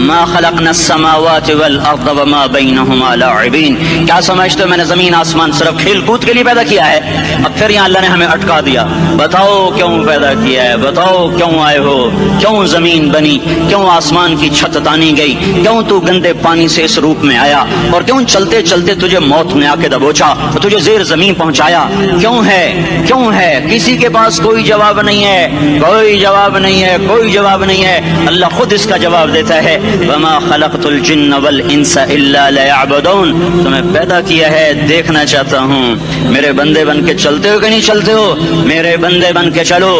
ما خلقنا السماوات والارض وما بينهما لاعبين. کیا سمجھتے ہو میں نے زمین آسمان صرف کھیل کود کے لیے پیدا کیا ہے؟ اب پھر یہاں اللہ نے ہمیں اٹکا دیا. بتاؤ کیوں پیدا کیا ہے؟ بتاؤ کیوں آئے ہو؟ کیوں زمین بنی؟ کیوں آسمان کی چھت تانی گئی؟ کیوں تو گندے پانی سے اس روپ میں آیا؟ اور کیوں چلتے چلتے تجھے موت نے آ کے دبوچا اور تجھے زیر زمین پہنچایا؟ کیوں ہے؟ کیوں ہے؟ کسی کے پاس کوئی جواب نہیں ہے، کوئی جواب نہیں ہے، کوئی جواب نہیں ہے. اللہ خود اس کا جواب دیتا ہے وما خلقت الجن والانس الا ليعبدون. تمہیں پیدا کیا ہے دیکھنا چاہتا ہوں میرے بندے بن کے چلتے ہو کہ نہیں چلتے ہو. میرے بندے بن کے چلو.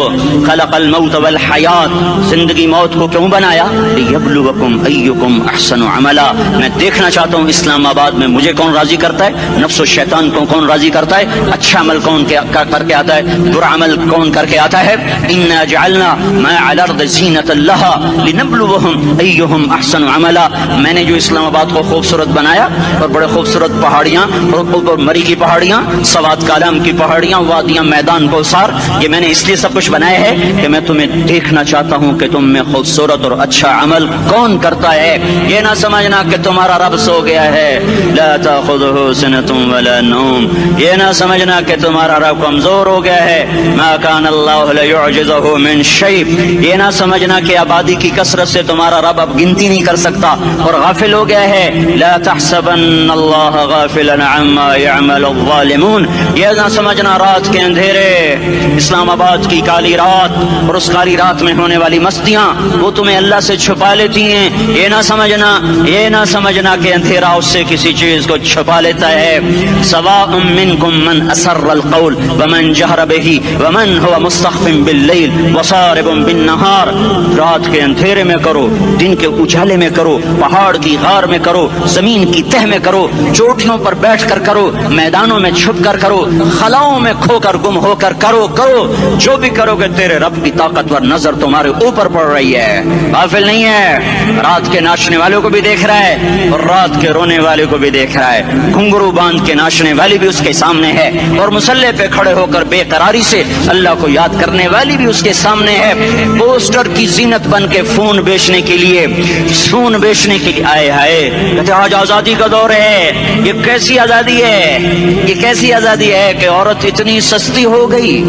خلق الموت والحیات. زندگی موت کو کیوں بنایا؟ لیبلوکم ایکم احسن عملا. میں دیکھنا چاہتا ہوں اسلام آباد میں مجھے کون راضی کرتا ہے، نفس و شیطان کو کون راضی کرتا ہے، اچھا عمل کون کر کے آتا ہے، برا عمل کون کر کے آتا ہے. انا جعلنا ما علی الارض زینۃ لها لنبلوهم ایہم احسن عملا. میں نے جو اسلام آباد کو خوبصورت بنایا اور بڑے خوبصورت پہاڑیاں اور مری کی پہاڑیاں، سوات کالام کی پہاڑیاں، وادیاں، میدان کوثر، یہ میں نے اس لیے سب کچھ بنایا ہے کہ میں تمہیں دیکھنا چاہتا ہوں کہ تم میں خوبصورت اور اچھا عمل کون کرتا ہے. یہ نہ سمجھنا کہ تمہارا رب سو گیا ہے، لا تاخذہ سنۃ ولا نوم. یہ نہ سمجھنا کہ تمہارا رب کمزور ہو گیا ہے، ما کان اللہ لیعجزہ من شیء. یہ نہ سمجھنا کہ آبادی کی کثرت سے تمہارا رب اب گنتی نہیں کر سکتا اور غافل ہو گیا ہے. لا تحسبن اللہ غافلا عما يعمل الظالمون. یہ نہ سمجھنا رات کے اندھیرے، اسلام آباد کی کالی رات اور اس کالی رات میں ہونے والی مستیاں وہ تمہیں اللہ سے چھپا لیتی ہیں. یہ نہ سمجھنا، یہ نہ سمجھنا کہ اندھیرا اس سے کسی چیز کو چھپا لیتا ہے. سواء منکم من اسر القول ومن جہر به ومن هو مستخف باللیل وصارب بالنہار. رات کے اندھیرے میں کرو، دن کے اجالے میں کرو، پہاڑ کی غار میں کرو، زمین کی تہ میں کرو، چوٹیوں پر بیٹھ کر کرو، میدانوں میں چھپ کر کرو، خلاؤں میں کھو کر گم ہو کر کرو. جو بھی کرو گے تیرے رب کی طاقتور نظر تمہارے اوپر پڑ رہی ہے، غافل نہیں ہے. رات کے ناچنے والوں کو بھی دیکھ رہا ہے اور رات کے رونے والے کو بھی دیکھ رہا ہے. گھنگرو باندھ کے ناچنے والی بھی اس کے سامنے ہے اور مسلح پہ کھڑے ہو کر بے قراری سے اللہ کو یاد کرنے والی بھی اس کے سامنے ہے. پوسٹر کی زینت بن کے فون بیچنے کے لیے آئے ہائے کہتے آج آزادی کا دور ہے. یہ کیسی آزادی ہے، یہ کیسی آزادی ہے کہ عورت اتنی سستی ہو گئی،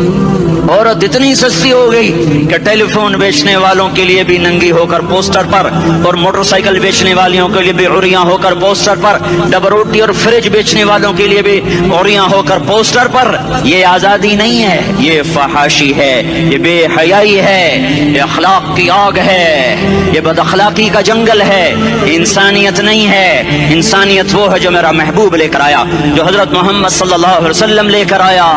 عورت اتنی سستی ہو گئی کہ ٹیلی فون بیچنے والوں کے لیے بھی ننگی ہو کر پوسٹر پر، اور موٹر سائیکل بیچنے والوں کے لیے بھی عریاں ہو کر پوسٹر پر، ڈبل روٹی اور فریج بیچنے والوں کے لیے بھی عریاں ہو کر پوسٹر پر. یہ آزادی نہیں ہے، یہ فحاشی ہے، یہ بے حیائی ہے، یہ اخلاق کی آگ ہے، یہ بد اخلاقی کا جنگل ہے. انسانیت نہیں ہے. انسانیت وہ ہے جو میرا محبوب لے کر آیا، جو حضرت محمد صلی اللہ علیہ وسلم لے کر آیا.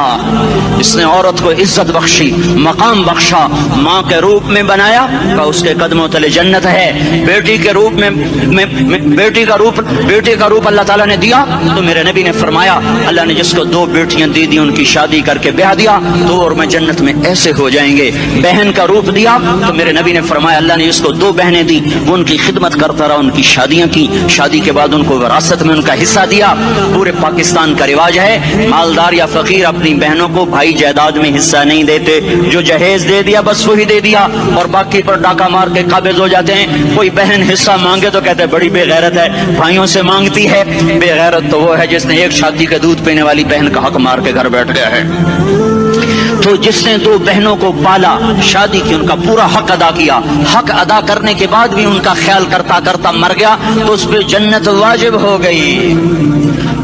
اس نے عورت کو عزت بخشی، مقام بخشا، ماں کے روپ میں بنایا کہ اس کے قدموں تلے جنت ہے. بیٹی کے روپ میں بیٹی کا روپ اللہ تعالیٰ نے دیا تو میرے نبی نے فرمایا اللہ نے جس کو 2 بیٹیاں دی ان کی شادی کر کے بیاہ دیا تو اور میں جنت میں ایسے ہو جائیں گے. بہن کا روپ دیا تو میرے نبی نے فرمایا اللہ نے جس کو 2 بہنیں دی وہ ان کی خدمت کرتا رہا، ان کی شادیاں کی، شادی کے بعد ان کو وراثت میں ان کا حصہ دیا. پورے پاکستان کا رواج ہے مالدار یا فقیر اپنی بہنوں کو بھائی جائیداد میں حصہ نہیں دیتے. جو جہیز دے دیا بس وہی دے دیا اور باقی پر ڈاکہ مار کے قابض ہو جاتے ہیں. کوئی بہن حصہ مانگے تو کہتے بڑی بے غیرت ہے، بھائیوں سے مانگتی ہے. بے غیرت تو وہ ہے جس نے ایک شادی کا دودھ پینے والی بہن کا حق مار کے گھر بیٹھ گیا ہے. تو جس نے 2 بہنوں کو پالا، شادی کی، ان کا پورا حق ادا کیا، حق ادا کرنے کے بعد بھی ان کا خیال کرتا کرتا مر گیا تو اس پہ جنت واجب ہو گئی.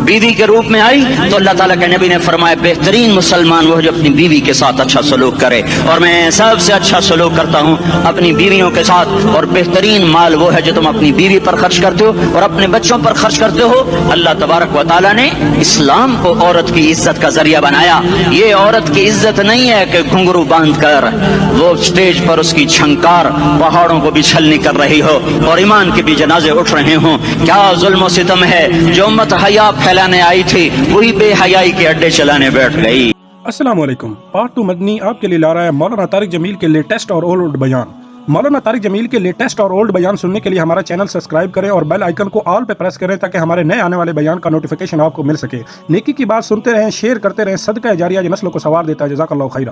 بیوی کے روپ میں آئی تو اللہ تعالیٰ کے نبی نے فرمایا بہترین مسلمان وہ جو اپنی بیوی کے ساتھ اچھا سلوک کرے، اور میں سب سے اچھا سلوک کرتا ہوں اپنی بیویوں کے ساتھ. اور بہترین مال وہ ہے جو تم اپنی بیوی پر خرچ کرتے ہو اور اپنے بچوں پر خرچ کرتے ہو. اللہ تبارک و تعالیٰ نے اسلام کو عورت کی عزت کا ذریعہ بنایا. یہ عورت کی عزت نہیں ہے کہ گھنگرو باندھ کر وہ اسٹیج پر اس کی چھنکار پہاڑوں کو بھی چھلنی کر رہی ہو اور ایمان کے بھی جنازے اٹھ رہے ہوں. کیا ظلم و ستم ہے. جو امت حیا پھیلانے آئی تھی وہی بے حیائی کے اڈے چلانے بیٹھ گئی. السلام علیکم. پارٹ 2 مدنی آپ کے لیے لا رہا ہے مولانا طارق جمیل کے لیٹسٹ اور اولڈ بیان. مولانا طارق جمیل کے لیٹسٹ اور اولڈ بیان سننے کے لیے ہمارا چینل سبسکرائب کریں اور بیل آئیکن کو آل پہ پریس کریں تاکہ ہمارے نئے آنے والے بیان کا نوٹیفیکیشن آپ کو مل سکے. نیکی کی بات سنتے رہیں، شیئر کرتے رہیں، صدقہ جاریہ جو نسلوں کو ثواب دیتا ہے. جزاک اللہ خیرہ.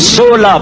16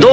2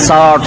60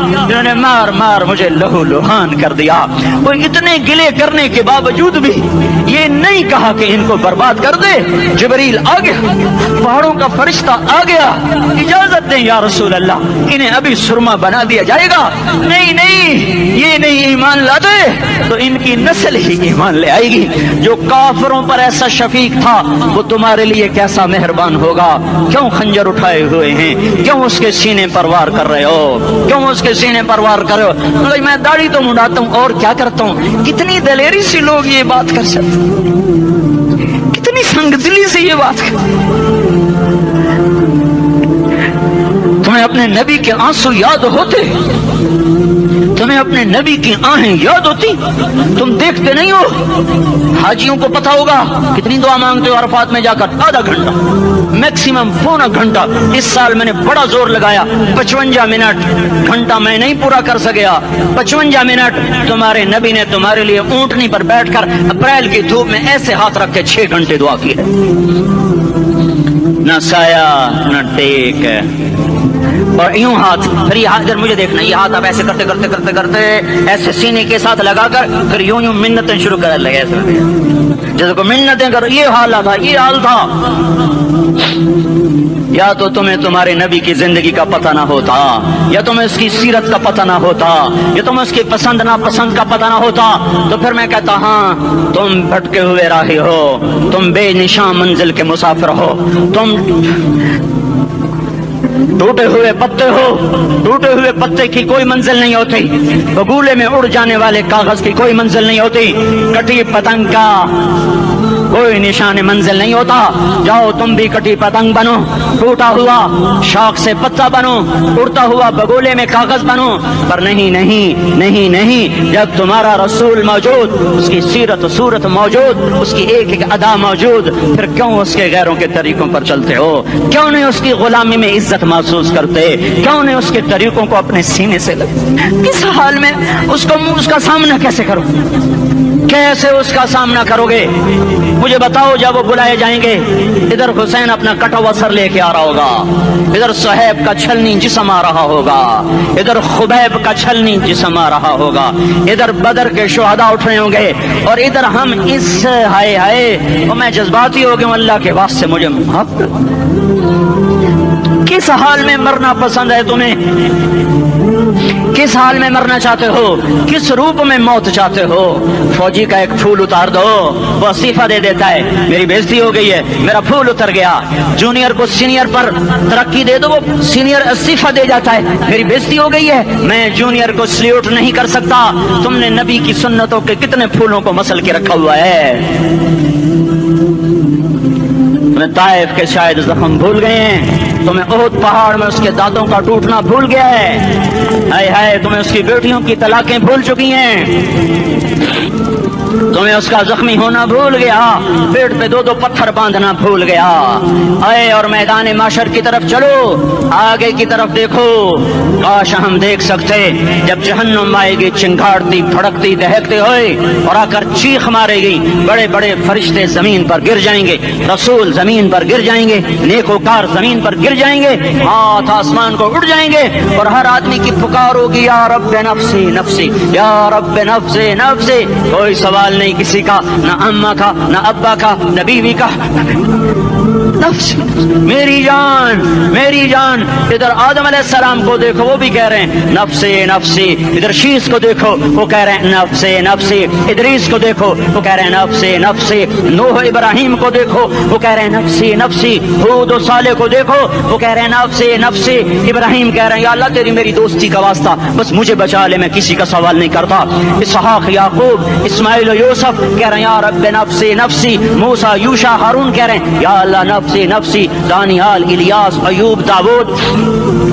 انہوں نے مار مار مجھے لہو لہان کر دیا۔ وہ اتنے گلے کرنے کے باوجود بھی یہ نہیں کہا کہ ان کو برباد کر دے۔ جبریل آ گیا، پہاڑوں کا فرشتہ آ گیا، اجازت دیں یا رسول اللہ، انہیں ابھی سرما بنا دیا جائے گا۔ نہیں نہیں، یہ نہیں ایمان لاتے تو ان کی نسل ہی ایمان لے آئے گی۔ جو کافروں پر ایسا شفیق تھا وہ تمہارے لیے کیسا مہربان ہوگا۔ کیوں خنجر اٹھائے ہوئے ہیں؟ کیوں اس کے سینے پر وار کر رہے ہو؟ کیوں اس کے سینے پر وار کر رہے ہو؟ میں داڑھی تو منڈاتا ہوں اور کیا کرتا ہوں۔ کتنی دلیری سے لوگ یہ بات کر سکتے، کتنی سنگ دلی سے یہ بات کر۔ تمہیں اپنے نبی کے آنسو یاد ہوتے؟ تمہیں اپنے نبی کی آہیں یاد ہوتی؟ تم دیکھتے نہیں ہو؟ حاجیوں کو پتا ہوگا کتنی دعا مانگتے ہو عرفات میں جا کر؟ آدھا گھنٹہ، میکسیمم پونا گھنٹہ۔ اس سال میں نے بڑا زور لگایا، 55 منٹ، گھنٹہ میں نہیں پورا کر سکیا، 55 منٹ تمہارے نبی نے تمہارے لیے اونٹنی پر بیٹھ کر اپریل کی دھوپ میں ایسے ہاتھ رکھ کے 6 گھنٹے دعا کی ہے۔ نہ سایہ نہ ٹیک، اور یوں ہاتھ، پھر یہ ہاتھ ادھر مجھے دیکھنا، یہ ہاتھ آپ ایسے کرتے کرتے کرتے کرتے ایسے سینے کے ساتھ لگا کر پھر یوں یوں منتیں شروع کر لگے، ایسے جیسے کو منتیں کرو۔ یہ حال تھا، یہ حال تھا۔ یا تو تمہیں تمہارے نبی کی زندگی کا پتہ نہ ہوتا، یا تمہیں اس کی سیرت کا پتہ نہ ہوتا، یا تمہیں اس کی پسند ناپسند کا پتہ نہ ہوتا، تو پھر میں کہتا ہاں تم بھٹکے ہوئے راہی ہو، تم بے نشان منزل کے مسافر ہو، تم ٹوٹے ہوئے پتے ہو۔ ٹوٹے ہوئے پتے کی کوئی منزل نہیں ہوتی، بگولے میں اڑ جانے والے کاغذ کی کوئی منزل نہیں ہوتی، کٹی پتنگ کا کوئی نشان منزل نہیں ہوتا۔ جاؤ تم بھی کٹی پتنگ بنو، ٹوٹا ہوا شاخ سے پتا بنو، اڑتا ہوا بگولے میں کاغذ بنو، پر نہیں نہیں نہیں نہیں، جب تمہارا رسول موجود، اس کی سیرت و صورت موجود، اس کی ایک ایک ادا موجود، پھر کیوں اس کے غیروں کے طریقوں پر چلتے ہو؟ کیوں نہیں اس کی غلامی میں عزت محسوس کرتے؟ کیوں نہیں اس کے طریقوں کو اپنے سینے سے کس حال میں اس کا سامنا کیسے کرو؟ کیسے اس کا سامنا کرو گے؟ مجھے بتاؤ، جب وہ بلائے جائیں گے، ادھر حسین اپنا کٹا ہوا سر لے کے آ رہا ہوگا، ادھر صہیب کا چھلنی جسم آ رہا ہوگا، ادھر خبیب کا چھلنی جسم آ رہا ہوگا، ادھر بدر کے شہداء اٹھ رہے ہوں گے، اور ادھر ہم اس ہائے ہائے، اور میں جذباتی ہو گیا ہوں، اللہ کے واسطے مجھے معاف کر۔ کس حال میں مرنا پسند ہے تمہیں؟ کس حال میں مرنا چاہتے ہو؟ کس روپ میں موت چاہتے ہو؟ فوجی کا ایک پھول اتار دو، وہ استعفیٰ دے دیتا ہے، میری بےزتی ہو گئی ہے، میرا پھول اتر گیا۔ جونیئر کو سینئر پر ترقی دے دو، وہ سینئر استعفیٰ دے جاتا ہے، میری بےزتی ہو گئی ہے، میں جونیئر کو سلیوٹ نہیں کر سکتا۔ تم نے نبی کی سنتوں کے کتنے پھولوں کو مسل کے رکھا ہوا ہے؟ تمہیں طائف کے شاید زخم بھول گئے ہیں، تمہیں احد پہاڑ میں اس کے دانتوں کا ٹوٹنا بھول گیا ہے، ہائے ہائے تمہیں اس کی بیٹیوں کی طلاقیں بھول چکی ہیں، تمہیں اس کا زخمی ہونا بھول گیا، پیٹ پہ 2 پتھر باندھنا بھول گیا۔ آئے اور میدان معاشر کی طرف چلو، آگے کی طرف دیکھو۔ کاش ہم دیکھ سکتے جب جہنم آئے گی چنگھاڑتی پھڑکتی دہکتے ہوئے اور آ کر چیخ مارے گی، بڑے بڑے فرشتے زمین پر گر جائیں گے، رسول زمین پر گر جائیں گے، نیکوکار زمین پر گر جائیں گے، ہاتھ آسمان کو اڑ جائیں گے، اور ہر آدمی کی پکار ہوگی، یا رب نفسی نفسی، یا رب نفسی نفسی۔ کوئی سوال نہیں کسی کا، نہ اماں کا، نہ ابا کا، نہ بیوی کا، نفس، میری جان میری جان۔ ادھر آدم علیہ السلام کو دیکھو، وہ بھی کہہ رہے ہیں نفسی نفسی، ادھر شیس کو دیکھو، وہ کہہ رہے ہیں نفسی نفسی، ادریس کو دیکھو، وہ کہہ رہے ہیں نفسی نفسی، نوح ابراہیم کو دیکھو، وہ کہہ رہے ہیں نفسی نفسی، ہود و صالح کو دیکھو، وہ کہہ رہے ہیں نفسی نفسی۔ ابراہیم کہہ رہے ہیں یا اللہ تیری میری دوستی کا واسطہ، بس مجھے بچا لے، میں کسی کا سوال نہیں کرتا۔ اسحاق یعقوب اسماعیل و یوسف کہہ رہے ہیں یا رب نفسی نفسی۔ موسیٰ یوشع ہارون کہہ رہے ہیں یا اللہ نفسی نفسی۔ دانیال الیاس ایوب داود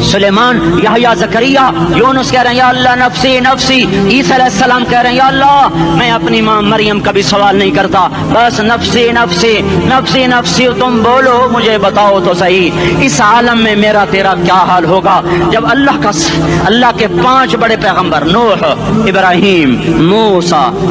سلیمان یحییٰ زکریا یونس کہہ رہے ہیں یا اللہ نفسی نفسی۔ عیسیٰ علیہ السلام کہہ رہے ہیں یا اللہ میں اپنی ماں مریم کا بھی سوال نہیں کرتا، بس نفسی نفسی نفسی نفسی۔ تم بولو مجھے بتاؤ تو صحیح، اس عالم میں میرا تیرا کیا حال ہوگا جب اللہ کے 5 بڑے پیغمبر نوح، ابراہیم، موسیٰ،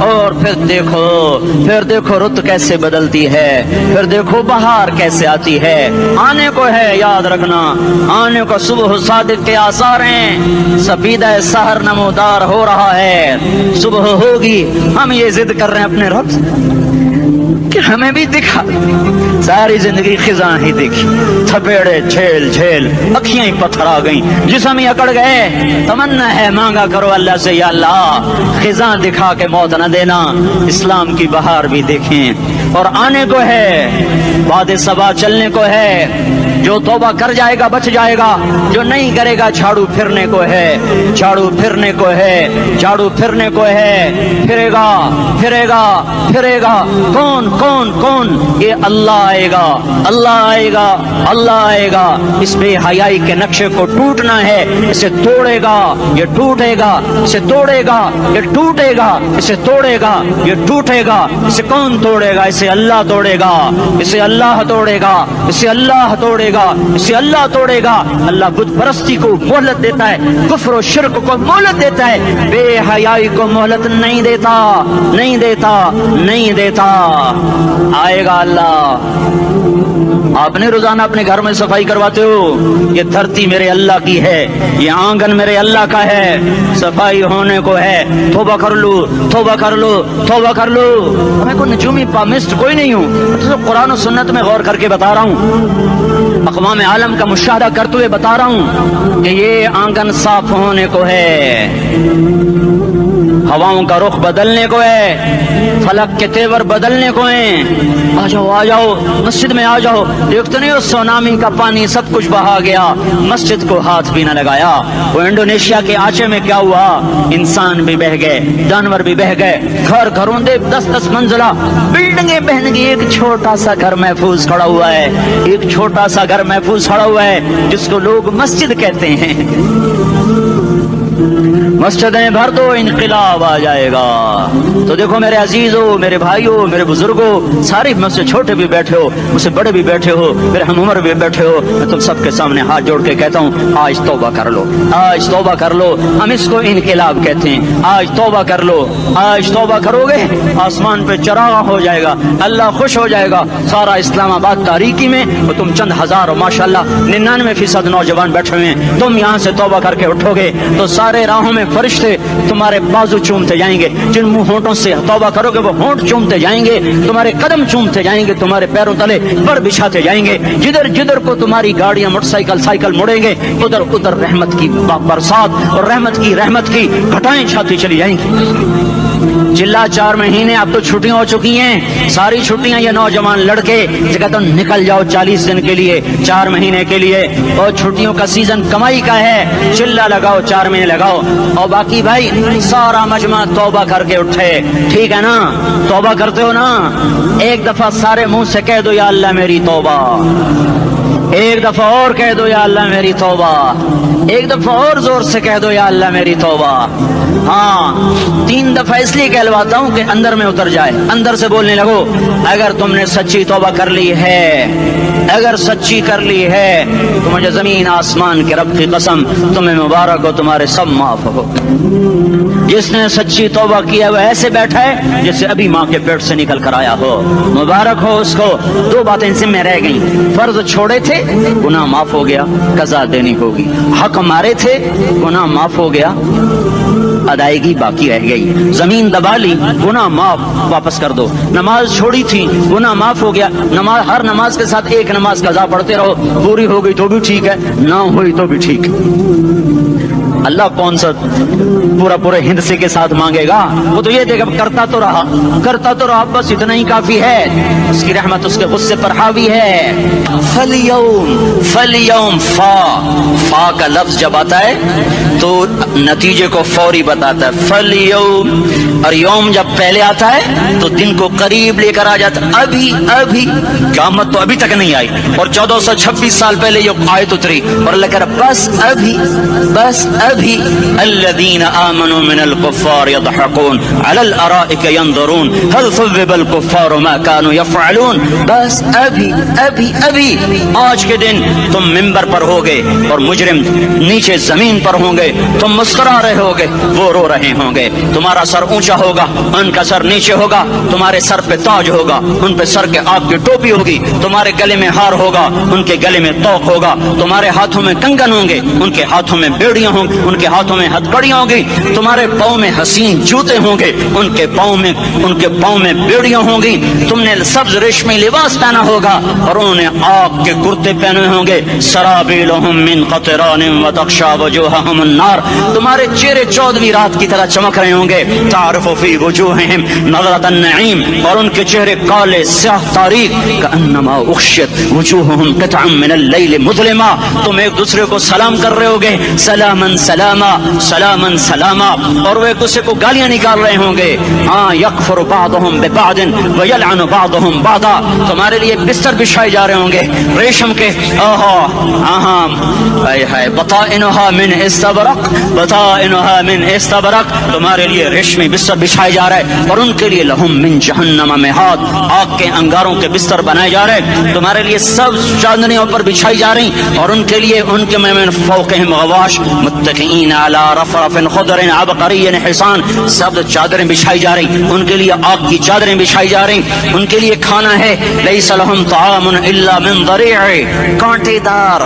اور پھر دیکھو رت کیسے بدلتی ہے، پھر دیکھو بہار کیسے آتی ہے. آنے کو ہے، یاد رکھنا آنے کو. صبح صادق کے آثار ہیں، سفیدہ سحر نمودار ہو رہا ہے. صبح ہوگی، ہم یہ ضد کر رہے ہیں اپنے رب کہ ہمیں بھی دکھا. ساری زندگی خزاں ہی دیکھی، تھپیڑے جھیل جھیل، اکھیاں ہی پتھر آ گئیں، جسم ہی اکڑ گئے. تمنا ہے مانگا کرو اللہ سے، یا اللہ خزاں دکھا کے موت نہ دینا، اسلام کی بہار بھی دیکھیں. اور آنے کو ہے، باد صبا چلنے کو ہے. جو توبہ کر جائے گا بچ جائے گا، جو نہیں کرے گا جھاڑو پھرنے کو ہے. جھاڑو پھرنے کو ہے، جھاڑو پھرنے کو ہے. پھرے گا پھرے گا پھرے گا. کون کون کون؟ یہ اللہ آئے گا، اللہ آئے گا، اللہ آئے گا. اس بے حیائی کے نقشے کو ٹوٹنا ہے. اسے توڑے گا یہ ٹوٹے گا، اسے توڑے گا یہ ٹوٹے گا، اسے توڑے گا یہ ٹوٹے گا. اسے کون توڑے گا؟ اسے اللہ توڑے گا، اسے اللہ توڑے گا، اسے اللہ توڑے گا، اسے اللہ توڑے گا. اللہ بت پرستی کو مہلت دیتا ہے، کفر و شرک کو مہلت دیتا ہے، بے حیائی کو مہلت نہیں دیتا، نہیں دیتا، نہیں دیتا. آئے گا اللہ. آپ نے روزانہ اپنے گھر میں صفائی کرواتے ہو، یہ دھرتی میرے اللہ کی ہے، یہ آنگن میرے اللہ کا ہے، صفائی ہونے کو ہے. توبہ کر لو، توبہ کر لو، توبہ کر لو. میں کوئی نجومی پامسٹ کوئی نہیں ہوں، تو قرآن و سنت میں غور کر کے بتا رہا ہوں، اقوام عالم کا مشاہدہ کرتے ہوئے بتا رہا ہوں کہ یہ آنگن صاف ہونے کو ہے، ہواؤں کا رخ بدلنے کو ہے، فلک کے تیور بدلنے کو ہیں. آ جاؤ آ جاؤ، مسجد میں آ جاؤ. دیکھتے نہیں ہو سونامی کا پانی سب کچھ بہا گیا، مسجد کو ہاتھ بھی نہ لگایا. وہ انڈونیشیا کے آچے میں کیا ہوا؟ انسان بھی بہ گئے، جانور بھی بہ گئے، گھر گھروں دے 10-10 منزلہ بلڈنگیں بہن گئی. ایک چھوٹا سا گھر محفوظ کھڑا ہوا ہے، ایک چھوٹا سا گھر محفوظ کھڑا ہوا ہے جس کو لوگ مسجد کہتے ہیں. مسجدیں بھر دو، انقلاب آ جائے گا. تو دیکھو میرے عزیزو، میرے بھائیو، میرے بزرگو، سارے مجھ سے چھوٹے بھی بیٹھے ہو، مجھ سے بڑے بھی بیٹھے ہو، میرے ہم عمر بھی بیٹھے ہو، میں تم سب کے سامنے ہاتھ جوڑ کے کہتا ہوں آج توبہ کر لو، آج توبہ کر لو. ہم اس کو انقلاب کہتے ہیں. آج توبہ کر لو، آج توبہ کرو گے آسمان پہ چراغ ہو جائے گا، اللہ خوش ہو جائے گا. سارا اسلام آباد تاریکی میں وہ تم چند ہزار اور ماشاءاللہ 99% نوجوان بیٹھے ہوئے ہیں. تم یہاں سے توبہ کر کے اٹھو گے تو سارے راہوں میں فرشتے تمہارے بازو چومتے جائیں گے. جن منہ ہونٹوں سے توبہ کرو گے وہ ہونٹ چومتے جائیں گے، تمہارے قدم چومتے جائیں گے، تمہارے پیروں تلے پر بچھاتے جائیں گے. جدھر جدھر کو تمہاری گاڑیاں موٹر سائیکل سائیکل مڑیں گے ادھر ادھر رحمت کی برسات اور رحمت کی گھٹائیں چھاتی چلی جائیں گی. چلا 4 مہینے اب تو چھٹیاں ہو چکی ہیں، ساری چھٹیاں یہ نوجوان لڑکے جگہ تو نکل جاؤ 40 دن کے لیے، 4 مہینے کے لیے. اور چھٹیوں کا سیزن کمائی کا ہے، چلا لگاؤ 4 مہینے لگاؤ. اور باقی بھائی سارا مجمع توبہ کر کے اٹھے، ٹھیک ہے نا؟ توبہ کرتے ہو نا؟ ایک دفعہ سارے منہ سے کہہ دو یا اللہ میری توبہ، ایک دفعہ اور کہہ دو یا اللہ میری توبہ، ایک دفعہ اور زور سے کہہ دو یا اللہ میری توبہ. ہاں 3 دفعہ اس لیے کہلواتا ہوں کہ اندر میں اتر جائے، اندر سے بولنے لگو. اگر تم نے سچی توبہ کر لی ہے، اگر سچی کر لی ہے تو مجھے زمین آسمان کے رب کی قسم تمہیں مبارک ہو، تمہارے سب معاف ہو. جس نے سچی توبہ کیا وہ ایسے بیٹھا ہے جیسے ابھی ماں کے پیٹ سے نکل کر آیا ہو، مبارک ہو اس کو. 2 باتیں ان سے میں رہ گئیں، فرض چھوڑے تھے گناہ معاف ہو گیا، قضا دینی ہوگی. حق مارے تھے گناہ معاف ہو گیا، ادائیگی باقی رہ گئی. زمین دبا لی گناہ معاف، واپس کر دو. نماز چھوڑی تھی گناہ معاف ہو گیا، نماز ہر نماز کے ساتھ ایک نماز قضا پڑھتے رہو، پوری ہو گئی تو بھی ٹھیک ہے، نہ ہوئی تو بھی ٹھیک. اللہ کون سا پورے ہند سے کے ساتھ مانگے گا؟ وہ تو یہ دیکھا کرتا تو رہا بس اتنا ہی کافی ہے. اس کی رحمت اس کے غصے پر حاوی ہے. فلیوم فا کا لفظ جب آتا ہے تو نتیجے کو فوری بتاتا ہے. فلیوم اور یوم جب پہلے آتا ہے تو دن کو قریب لے کر آ جاتا. ابھی قیامت تو ابھی تک نہیں آئی اور 1426 سال پہلے یہ آیت اتری اور اللہ کہہ رہا بس ابھی ابھی الذین آمنوا من الکفار یضحکون علی الارائک ینظرون هل ثوب الکفار ما كانوا يفعلون. بس ابھی ابھی ابھی آج کے دن تم منبر پر ہوگے اور مجرم نیچے زمین پر ہوں گے، تم مسکرا رہے ہوگے، وہ رو رہے ہوں گے. تمہارا سر اونچا ہوگا، ان کا سر نیچے ہوگا. تمہارے سر پہ تاج ہوگا، ان پہ سر کے آپ کی ٹوپی ہوگی. تمہارے گلے میں ہار ہوگا، ان کے گلے میں توق ہوگا. تمہارے ہاتھوں میں کنگن ہوں گے، ان کے ہاتھوں میں بیڑیاں ہوں گی، ان کے ہاتھوں میں ہتھکڑیاں ہوں گی. تمہارے پاؤں میں حسین جوتے ہوں گے، ان کے پاؤں میں بیڑیاں ہوں گی. تم نے سبز ریشمی لباس پہنا ہوگا اور انہوں نے آگ کے کرتے پہنے ہوں گے. سرابیلہم من قطران وتغشی وجوہہم النار. تمہارے چہرے 14ویں رات کی طرح چمک رہے ہوں گے. تعرف فی وجوہہم نظرۃ النعیم، اور ان کے چہرے کالے سیاہ تاریک. کأنما اغشیت وجوہہم قطعا من اللیل مظلما. تم ایک دوسرے کو سلام کر رہے ہوگے، سلامن سلاما سلامن سلاما، اور وہ ایک دوسرے کو گالیاں نکال رہے ہوں گے. ہاں یکفر بعضہم ببعض ویلعن بعضہم بعضا. تمہارے لیے بستر بچھائے جا رہے ہوں گے ریشم کے. بطائنها من استبرق بطائنها من استبرق. تمہارے لیے ریشمی بستر بچھائے جا رہے، اور ان کے لیے لہم من جہنم مہاد، آگ کے انگاروں کے بستر بنائے جا رہے. تمہارے لیے سب چادریوں پر بچھائی جا رہی، اور ان کے لیے ان کے من فوقہم غواش متکئین علی رفرف خضر عبقری حسان. سب چادریں بچھائی جا رہی، ان کے لیے آگ کی چادریں بچھائی جا رہی. ان کے لیے کھانا ہے لیس لہم طعام الا من ضریع، کانٹے دار.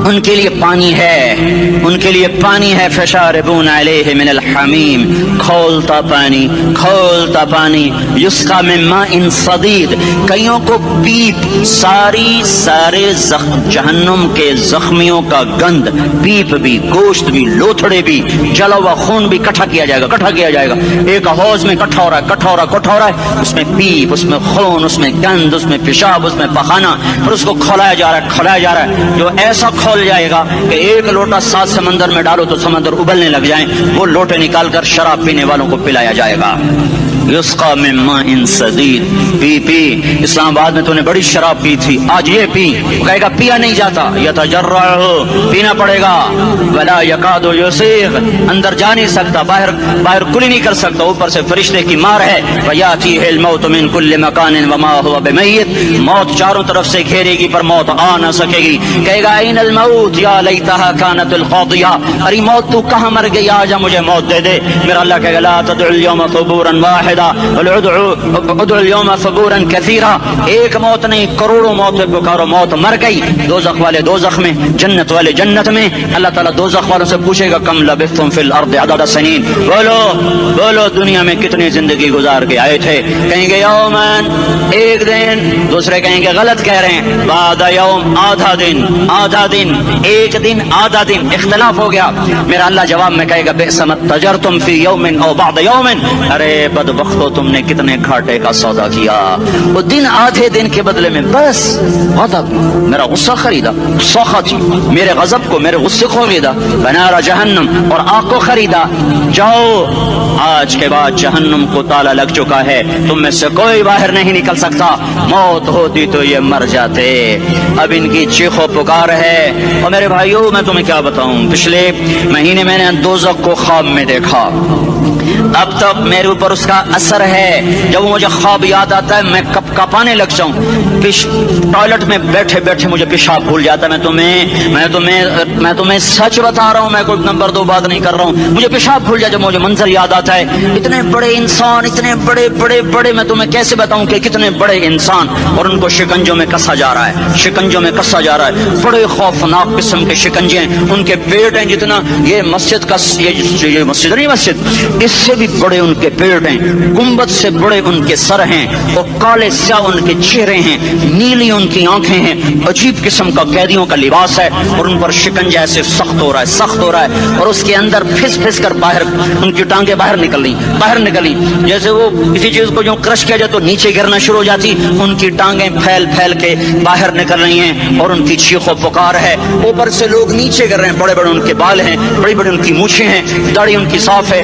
ان کے لیے پانی ہے، ان کے لیے پانی ہے. فشاربون علیہ من الحمیم، کھولتا پانی کھولتا پانی. یسقا من ماء صدید، کئیوں کو پیپ، سارے جہنم کے زخمیوں کا گند، پیپ بھی، گوشت بھی، لوتھڑے بھی، جلا ہوا خون بھی اکٹھا کیا جائے گا. ایک حوض میں اکٹھا ہو رہا ہے، اس میں پیپ، اس میں خون، اس میں گند، اس میں پیشاب، اس میں پخانہ، پھر اس کو کھولایا جا رہا ہے. جو ایسا کھول جائے گا کہ ایک لوٹا 7 سمندر میں ڈالو تو سمندر ابلنے لگ جائیں، وہ لوٹے نکال کر شراب پینے والوں کو پلایا جائے گا. یسقا من ماء صدید، پی. اسلام آباد میں تو نے بڑی شراب پی تھی، آج یہ پی. وہ کہے گا پیا نہیں جاتا، یتجرعہ، پینا پڑے گا. ولا یکاد یسیغ، اندر جا نہیں سکتا، باہر کلی نہیں کر سکتا، اوپر سے فرشتے کی مار ہے. ویاتیہ الموت من کل مکان وما هو بمیت، موت چاروں طرف سے گھیرے گی پر موت آ نہ سکے گی. کہے گا این الموت یا لیتہا کانت القاضیہ، ارے موت تو کہاں مر گئی، آجا مجھے موت دے دے. میرا اللہ کہے گا لا تدعوا اليوم ثبورا واحدا ادعوا اليوم ثبورا كثيرا. ایک موت نہیں، کروڑوں موتیں پکارو. موت مر گئی، دوزخ والے دوزخ میں، جنت والے جنت میں. اللہ تعالیٰ دوزخ والوں سے پوچھے گا کم لبثتم فی الارض عدد سنین، بولو دنیا میں کتنی زندگی گزار کے آئے تھے. کہیں گے یومن، ایک دن. دوسرے کہیں گے غلط کہہ رہے ہیں، بعد یوم، آدھا دن، ایک دن، آدھا دن. اختلاف ہو گیا. میرا اللہ جواب میں کہے گا بئس ما تجرتم فی یوم او بعد یوم، ارے بدبختو تم نے کتنے گھاٹے کا سودا کیا. وہ دن، آدھے دن کے بدلے میں بس غضب، میرا غصہ خریدا، سخط، میرے غضب کو، میرے غصے کو خریدا. بنار جہنم، اور آگ کو خریدا. جاؤ، آج کے بعد جہنم کو تالا لگ چکا ہے، تم میں سے کوئی باہر نہیں نکل سکتا. موت ہوتی تو یہ مر جاتے. اب ان کی چیخو پکار ہے. اور میرے بھائیوں میں تمہیں کیا بتاؤں، پچھلے مہینے میں نے دوزخ کو خواب میں دیکھا. اب تک میرے اوپر اس کا اثر ہے. جب مجھے خواب یاد آتا ہے میں کپ کپانے لگ جاؤں. ٹوائلٹ میں بیٹھے بیٹھے مجھے پیشاب بھول جاتا ہے. میں تمہیں سچ بتا رہا ہوں، میں کوئی نمبر 2 بات نہیں کر رہا ہوں. مجھے پیشاب بھول جاتا ہے جب مجھے منظر یاد آتا ہے. اتنے بڑے انسان، اتنے بڑے میں تمہیں کیسے بتاؤں کہ کتنے بڑے انسان، اور ان کو شکنجوں میں کسا جا رہا ہے. بڑے خوفناک قسم کے شکنجے ہیں. ان کے پیٹ ہیں جتنا یہ مسجد کا، یہ مسجد نہیں، مسجد اس سے بھی بڑے ان کے پیٹ ہیں. گنبد سے بڑے ان کے سر ہیں، اور کالے سیاہ ان کے چہرے ہیں، نیلی ان کی آنکھیں ہیں. عجیب قسم کا قیدیوں کا لباس ہے، اور ان پر شکنجہ ایسے سخت ہو رہا ہے. اور اس کے اندر پھس کر باہر ان کی ٹانگیں باہر نکلی جیسے وہ کسی چیز کو جو کرش کیا جائے تو نیچے گرنا شروع ہو جاتی. ان کی ٹانگیں پھیل کے باہر نکل رہی ہیں، اور ان کی چیخ و پکار ہے. اوپر سے لوگ نیچے گر رہے ہیں. بڑے ان کے بال ہیں، بڑی ان کی مونچھیں ہیں، داڑھی ان کی صاف ہے،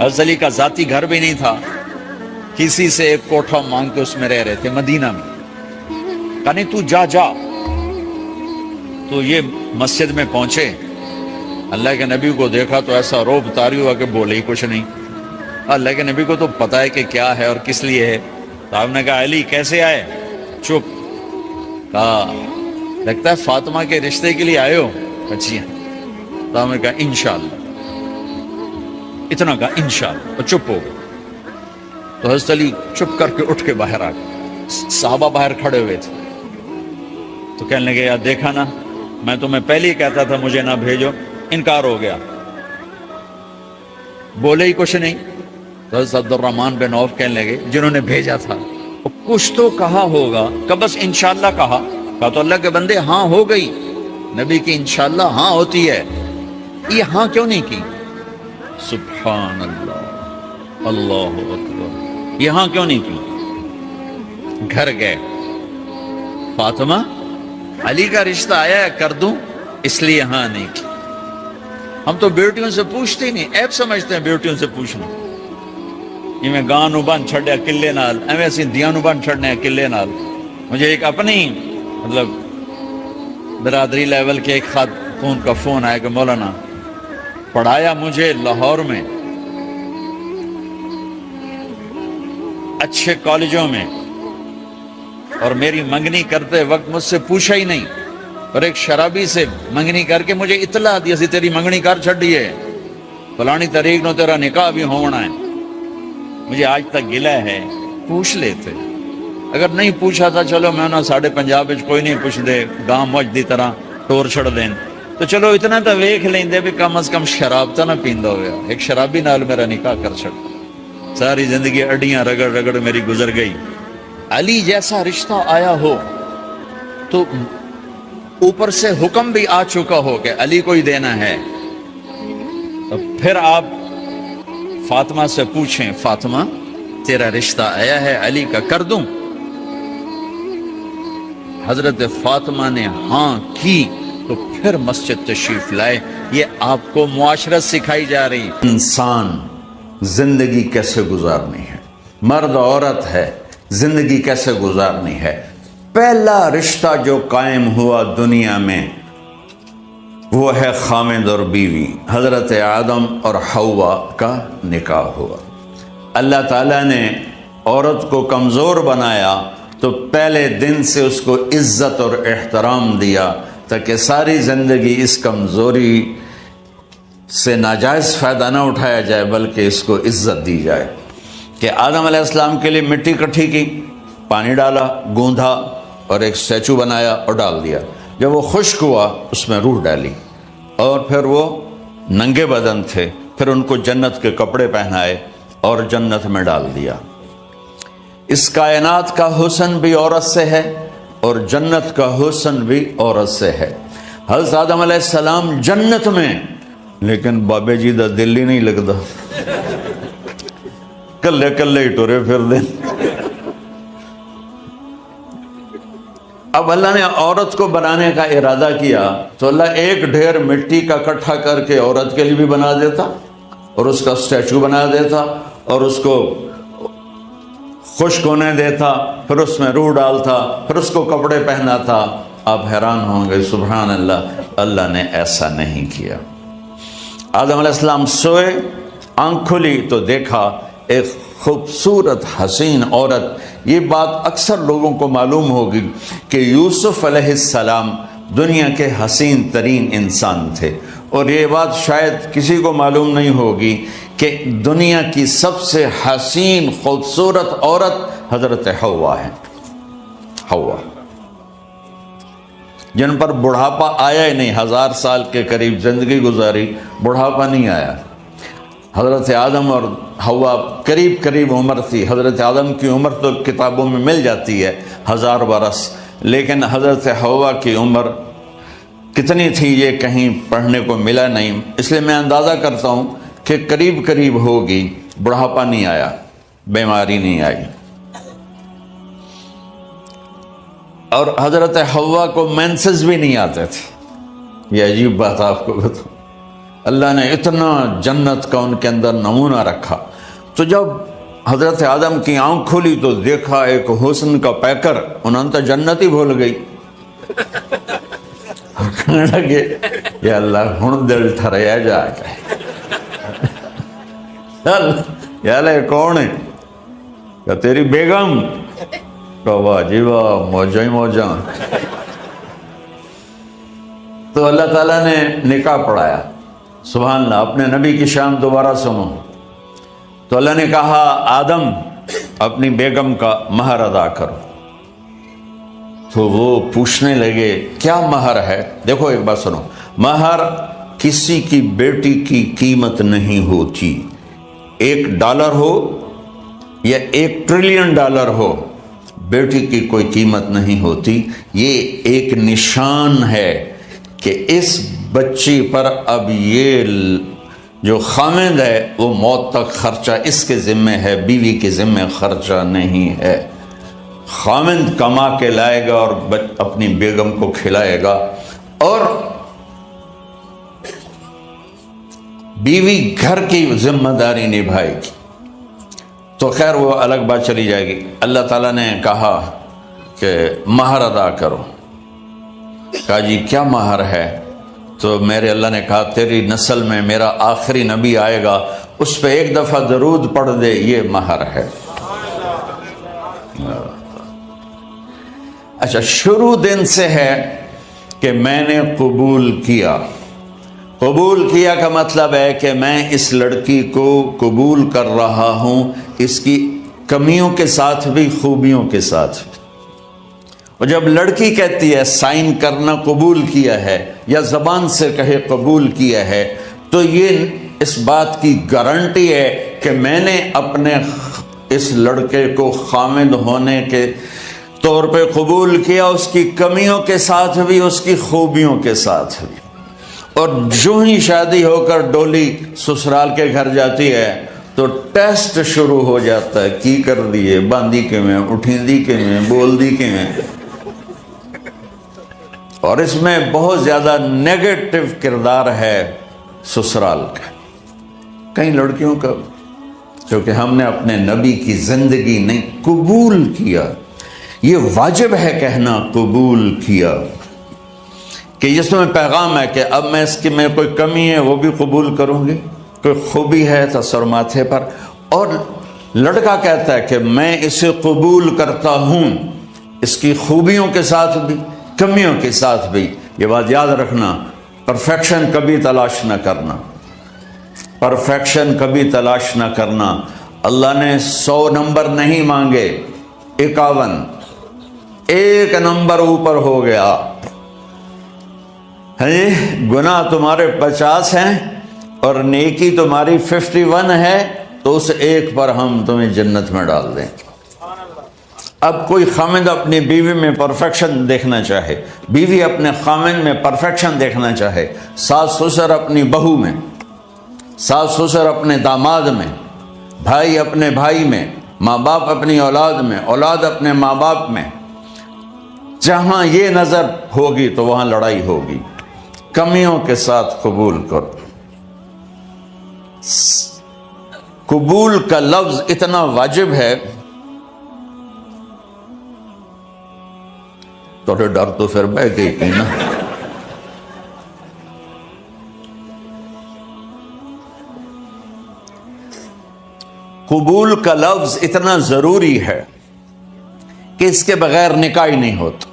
حضرت علی کا ذاتی گھر بھی نہیں تھا، کسی سے ایک کوٹھا مانگ کے اس میں رہ رہے تھے مدینہ میں. کہا نہیں تو جا جا. تو یہ مسجد میں پہنچے، اللہ کے نبی کو دیکھا تو ایسا روب طاری ہوا کہ بولے ہی کچھ نہیں. اللہ کے نبی کو تو پتہ ہے کہ کیا ہے اور کس لیے ہے. تو آپ نے کہا علی کیسے آئے؟ چپ. کہا لگتا ہے فاطمہ کے رشتے کے لیے آئے ہو. اچھی ہیں. تو آپ نے کہا انشاءاللہ. اتنا کہا انشاءاللہ اور چپ ہو گئے. تو حضرت علی چپ کر کے اٹھ کے باہر آ گئے. صحابہ باہر کھڑے ہوئے تھے. تو کہنے لگے یار دیکھا نا، میں تمہیں پہلے ہی کہتا تھا مجھے نہ بھیجو، انکار ہو گیا، بولے ہی کچھ نہیں. تو حضرت عبد الرحمن بن عوف کہنے لگے جنہوں نے بھیجا تھا کچھ تو کہا ہوگا، کہ بس انشاءاللہ کہا. کہا تو اللہ کے بندے ہاں ہو گئی، نبی کی انشاءاللہ ہاں ہوتی ہے، یہ ہاں کیوں نہیں کی؟ سبحان اللہ، اللہ اکبر، یہ ہاں کیوں نہیں کی؟ گھر گئے، فاطمہ علی کا رشتہ آیا ہے کر دوں، اس لیے ہاں نہیں کی. ہم تو بیٹیوں سے پوچھتے ہی نہیں، عیب سمجھتے ہیں بیٹیوں سے پوچھنا. یہ میں گاں نو بن چھڑیا قلعے نال، ایویں اسی دیاں نو بن چھڑنے قلعے نال. مجھے ایک اپنی مطلب برادری لیول کے ایک خاتون کا فون آیا کہ مولانا پڑھایا مجھے لاہور میں اچھے کالجوں میں، اور میری منگنی کرتے وقت مجھ سے پوچھا ہی نہیں، اور ایک شرابی سے منگنی کر کے مجھے اطلاع دی سی تیری منگنی کر چھڑی ہے، فلانی تاریخ نو تیرا نکاح بھی ہونا ہے. مجھے آج تک گلہ ہے، پوچھ لیتے. اگر نہیں پوچھا تھا چلو میں نا ساڑھے پنجاب وچ کوئی نہیں پوچھ دے، گاں موج دی طرح ٹور چھڑ دیں، تو چلو اتنا تو ویکھ لیندے بھی کم از کم شراب تو نہ پیندا ہویا. ایک شرابی نال میرا نکاح کر چھڑ، ساری زندگی اڈیاں رگڑ رگڑ میری گزر گئی. علی جیسا رشتہ آیا ہو تو اوپر سے حکم بھی آ چکا ہو کہ علی کو ہی دینا ہے، تو پھر آپ فاطمہ سے پوچھیں فاطمہ تیرا رشتہ آیا ہے علی کا کر دوں؟ حضرت فاطمہ نے ہاں کی تو پھر مسجد تشریف لائے. یہ آپ کو معاشرت سکھائی جا رہی. انسان زندگی کیسے گزارنی ہے، مرد عورت ہے زندگی کیسے گزارنی ہے. پہلا رشتہ جو قائم ہوا دنیا میں وہ ہے خامد اور بیوی، حضرت آدم اور حوا کا نکاح ہوا. اللہ تعالیٰ نے عورت کو کمزور بنایا تو پہلے دن سے اس کو عزت اور احترام دیا تاکہ ساری زندگی اس کمزوری سے ناجائز فائدہ نہ اٹھایا جائے بلکہ اس کو عزت دی جائے. کہ آدم علیہ السلام کے لیے مٹی کٹھی کی، پانی ڈالا، گوندھا اور ایک اسٹیچو بنایا اور ڈال دیا. جب وہ خشک ہوا اس میں روح ڈالی، اور پھر وہ ننگے بدن تھے، پھر ان کو جنت کے کپڑے پہنائے اور جنت میں ڈال دیا. اس کائنات کا حسن بھی عورت سے ہے اور جنت کا حسن بھی عورت سے ہے. حضرت آدم علیہ السلام جنت میں، لیکن بابے جی دا دل ہی نہیں لگتا، کلے کلے ہی ٹورے پھر دیں. اب اللہ نے عورت کو بنانے کا ارادہ کیا تو اللہ ایک ڈھیر مٹی کا اکٹھا کر کے عورت کے لیے بھی بنا دیتا اور اس کا اسٹیچو بنا دیتا اور اس کو خشک ہونے دیتا، پھر اس میں روح ڈالتا، پھر اس کو کپڑے پہناتا. آپ حیران ہوں گے سبحان اللہ، اللہ نے ایسا نہیں کیا. آدم علیہ السلام سوئے، آنکھ کھلی تو دیکھا ایک خوبصورت حسین عورت. یہ بات اکثر لوگوں کو معلوم ہوگی کہ یوسف علیہ السلام دنیا کے حسین ترین انسان تھے، اور یہ بات شاید کسی کو معلوم نہیں ہوگی کہ دنیا کی سب سے حسین خوبصورت عورت حضرت حوا ہے. حوا جن پر بڑھاپا آیا ہی نہیں، 1000 سال کے قریب زندگی گزاری، بڑھاپا نہیں آیا. حضرت آدم اور حوا قریب قریب عمر تھی. حضرت آدم کی عمر تو کتابوں میں مل جاتی ہے 1000 برس، لیکن حضرت حوا کی عمر کتنی تھی یہ کہیں پڑھنے کو ملا نہیں. اس لیے میں اندازہ کرتا ہوں کہ قریب قریب ہوگی. بڑھاپا نہیں آیا، بیماری نہیں آئی. اور حضرت حوا کو مینسز بھی نہیں آتے تھے. یہ عجیب بات آپ کو بتاؤں، اللہ نے اتنا جنت کا ان کے اندر نمونہ رکھا. تو جب حضرت آدم کی آنکھ کھولی تو دیکھا ایک حسن کا پیکر، انہوں نے تو جنت ہی بھول گئی. کہنے لگے یا اللہ ہن دل ٹھریا جا کے یا اللہ کون ہے؟ کہ تیری بیگم. کہ واہ جی واہ، موجاں ہی موجاں. تو اللہ تعالیٰ نے نکاح پڑھایا. سبحان اللہ. اپنے نبی کی شان دوبارہ سنو. تو اللہ نے کہا آدم اپنی بیگم کا مہر ادا کرو. تو وہ پوچھنے لگے کیا مہر ہے؟ دیکھو ایک بات سنو، مہر کسی کی بیٹی کی قیمت نہیں ہوتی. $1 ہو یا $1 ٹریلین ہو، بیٹی کی کوئی قیمت نہیں ہوتی. یہ ایک نشان ہے کہ اس بچی پر اب یہ جو خامند ہے وہ موت تک خرچہ اس کے ذمہ ہے، بیوی کے ذمہ خرچہ نہیں ہے. خامند کما کے لائے گا اور اپنی بیگم کو کھلائے گا، اور بیوی گھر کی ذمہ داری نبھائے گی. تو خیر وہ الگ بات چلی جائے گی. اللہ تعالیٰ نے کہا کہ مہر ادا کرو. کہا جی کیا مہر ہے؟ تو میرے اللہ نے کہا تیری نسل میں میرا آخری نبی آئے گا، اس پہ ایک دفعہ درود پڑھ دے، یہ مہر ہے. اچھا، شروع دن سے ہے کہ میں نے قبول کیا. قبول کیا کا مطلب ہے کہ میں اس لڑکی کو قبول کر رہا ہوں، اس کی کمیوں کے ساتھ بھی خوبیوں کے ساتھ بھی. اور جب لڑکی کہتی ہے سائن کرنا قبول کیا ہے، یا زبان سے کہے قبول کیا ہے، تو یہ اس بات کی گارنٹی ہے کہ میں نے اپنے اس لڑکے کو خامد ہونے کے طور پہ قبول کیا، اس کی کمیوں کے ساتھ بھی، اس کی خوبیوں کے ساتھ بھی. اور جو ہی شادی ہو کر ڈولی سسرال کے گھر جاتی ہے تو ٹیسٹ شروع ہو جاتا ہے، کی کر دیے، باندھی کے میں، اٹھیندی کے میں، بول دی کے میں. اور اس میں بہت زیادہ نیگیٹو کردار ہے سسرال کا، کئی لڑکیوں کا، کیونکہ ہم نے اپنے نبی کی زندگی نہیں قبول کیا. یہ واجب ہے کہنا قبول کیا، کہ جس میں پیغام ہے کہ اب میں اس کی میں کوئی کمی ہے وہ بھی قبول کروں گی، کوئی خوبی ہے تو سر ماتھے پر. اور لڑکا کہتا ہے کہ میں اسے قبول کرتا ہوں، اس کی خوبیوں کے ساتھ بھی، کمیوں کے ساتھ بھی. یہ بات یاد رکھنا، پرفیکشن کبھی تلاش نہ کرنا، پرفیکشن کبھی تلاش نہ کرنا. اللہ نے 100 نمبر نہیں مانگے، 51، ایک نمبر اوپر ہو گیا. گناہ تمہارے 50 ہیں اور نیکی تمہاری 51 ہے، تو اس ایک پر ہم تمہیں جنت میں ڈال دیں. اب کوئی خامند اپنی بیوی میں پرفیکشن دیکھنا چاہے، بیوی اپنے خامند میں پرفیکشن دیکھنا چاہے، ساس سسر اپنی بہو میں، ساس سسر اپنے داماد میں، بھائی اپنے بھائی میں، ماں باپ اپنی اولاد میں، اولاد اپنے ماں باپ میں، جہاں یہ نظر ہوگی تو وہاں لڑائی ہوگی. کمیوں کے ساتھ قبول کرو. قبول کا لفظ اتنا واجب ہے، تو ڈر تو پھر بہ گئی تھی نا. قبول کا لفظ اتنا ضروری ہے کہ اس کے بغیر نکاح ہی نہیں ہوتا.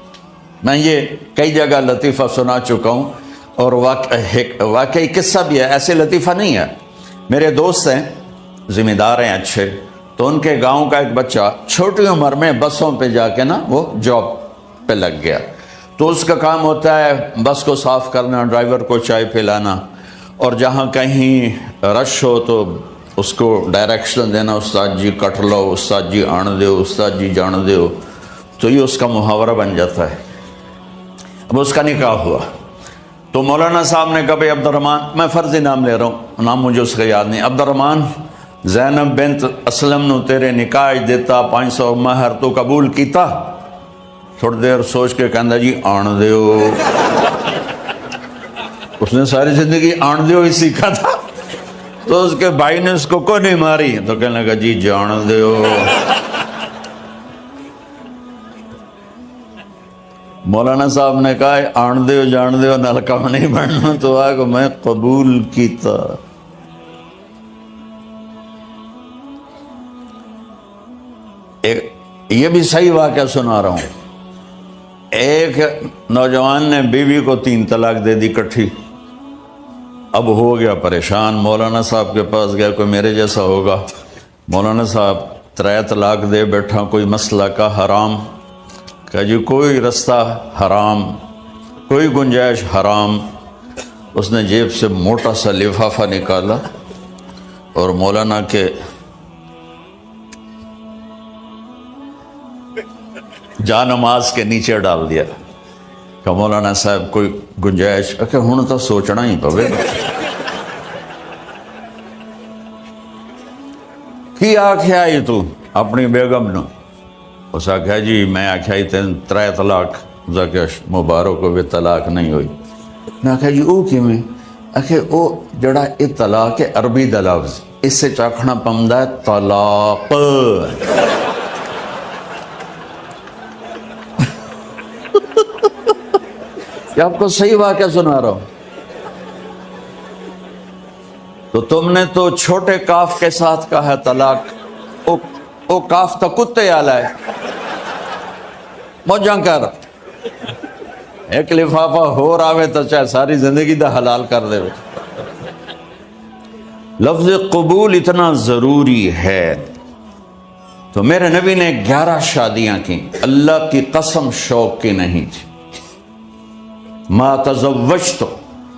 میں یہ کئی جگہ لطیفہ سنا چکا ہوں، اور واقعی قصہ بھی ہے، ایسے لطیفہ نہیں ہے. میرے دوست ہیں، ذمہ دار ہیں اچھے، تو ان کے گاؤں کا ایک بچہ چھوٹی عمر میں بسوں پہ جا کے نا وہ جاب پہ لگ گیا. تو اس کا کام ہوتا ہے بس کو صاف کرنا، ڈرائیور کو چائے پلانا، اور جہاں کہیں رش ہو تو اس کو ڈائریکشن دینا، استاد جی کٹ لو، استاد جی آن دیو، استاد جی جان دیو. تو یہ اس کا محاورہ بن جاتا ہے. اب اس کا نکاح ہوا تو مولانا صاحب نے کہا بھائی عبد الرحمن، میں فرضی نام لے رہا ہوں، نام مجھے اس کا یاد نہیں، عبد الرحمن زینب بنت اسلم نو تیرے نکاح دیتا 500 مہر تو قبول کیتا؟ تھوڑی دیر سوچ کے کہندا جی آن دیو. اس نے ساری زندگی آندیو ہی سیکھا تھا، تو اس کے بھائی نے اس کو نہیں ماری، تو کہنے لگا جی جان دیو۔ مولانا صاحب نے کہا آن دیو جان دیو نال کام نہیں بننا، تو آگے میں قبول کیتا۔ یہ بھی صحیح واقعہ سنا رہا ہوں۔ ایک نوجوان نے بیوی کو 3 طلاق دے دی کٹھی، اب ہو گیا پریشان، مولانا صاحب کے پاس گیا، کوئی میرے جیسا ہوگا، مولانا صاحب 3 طلاق دے بیٹھا، کوئی مسئلہ کا حرام؟ کہ جی کوئی رستہ حرام، کوئی گنجائش حرام۔ اس نے جیب سے موٹا سا لفافہ نکالا اور مولانا کے جا نماز کے نیچے ڈال دیا کہ مولانا صاحب کوئی گنجائش؟ کہ ہن تو سوچنا ہی پوے کی آکھیا ہی تو اپنی بیگم نو؟ اس آکھیا جی میں آکھیا ہی 3 طلاق، کہ مبارک ہوئے طلاق نہیں ہوئی۔ میں آکھیا جی او کیویں؟ آکھے او جڑا یہ طلاق ہے عربی دا لفظ، اس سے چاکھنا پمدا ہے طلاق۔ یہ آپ کو صحیح واقعہ سنا رہا ہوں۔ تو تم نے تو چھوٹے کاف کے ساتھ کہا ہے طلاق، او کاف تو کتے آلا ہے، موجاں کر ایک لفافہ ہو راوے تو چاہے ساری زندگی دا حلال کر دے۔ لفظ قبول اتنا ضروری ہے۔ تو میرے نبی نے 11 شادیاں کی، اللہ کی قسم شوق کی نہیں تھی۔ ما تزوجت